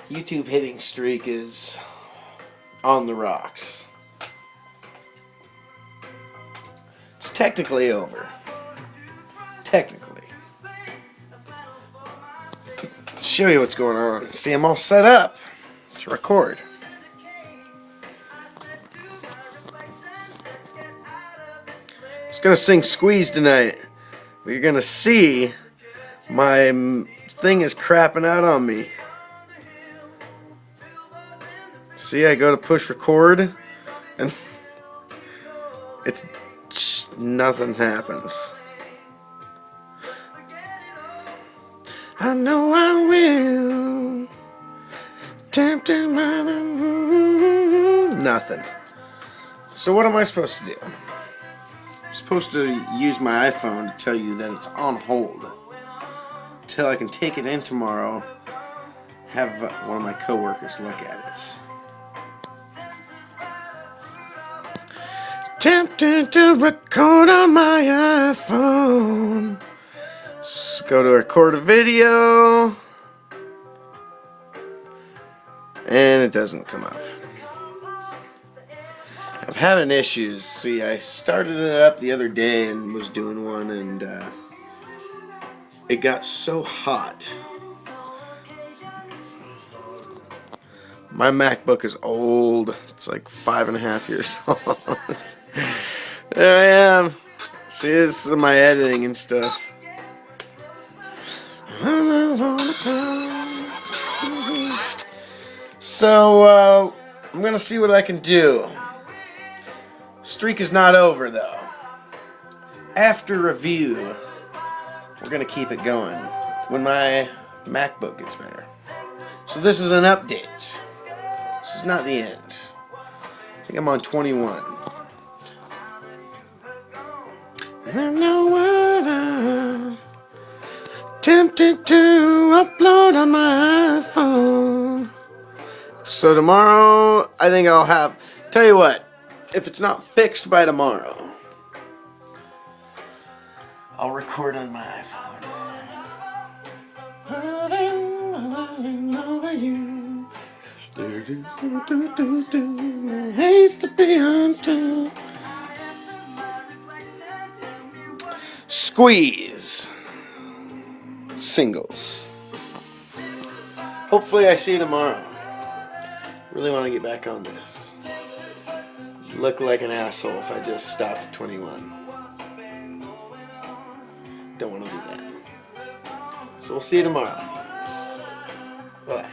YouTube hitting streak is on the rocks. It's technically over. Technically. Show you what's going on. See, I'm all set up to record. I was gonna sing Squeeze tonight, but you're gonna see my thing is crapping out on me. See, I go to push record, and it's just, nothing happens. I know I will. Nothing. So what am I supposed to do? I'm supposed to use my iPhone to tell you that it's on hold till I can take it in tomorrow, have one of my coworkers look at it. Tempted to record on my iPhone. Let's go to record a video, and it doesn't come up. I'm having issues. See, I started it up the other day and was doing one, and it got so hot. My MacBook is old. It's like 5.5 years old. There I am. See, this is my editing and stuff. So, I'm gonna see what I can do. Streak is not over, though. After review, we're gonna keep it going when my MacBook gets better. So this is an update. This is not the end. I think I'm on 21. I know what I'm tempted to upload on my iPhone. So tomorrow, I think I'll have... Tell you what, if it's not fixed by tomorrow, I'll record on my iPhone. Over you. Hates to be unto. Squeeze. Singles. Hopefully I see you tomorrow. Really want to get back on this. You look like an asshole if I just stopped at 21. Don't want to do that. So we'll see you tomorrow. Bye.